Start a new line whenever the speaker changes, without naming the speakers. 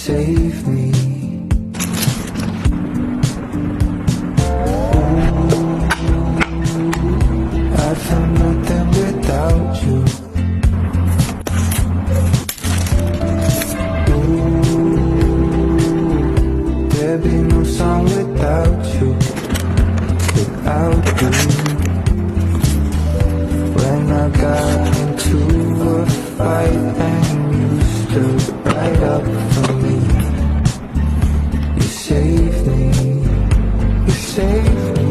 save me. I'd find nothing without you. There'd be no song without you, without you. When I got into a fight and you stood right up for me, you saved me, you saved me.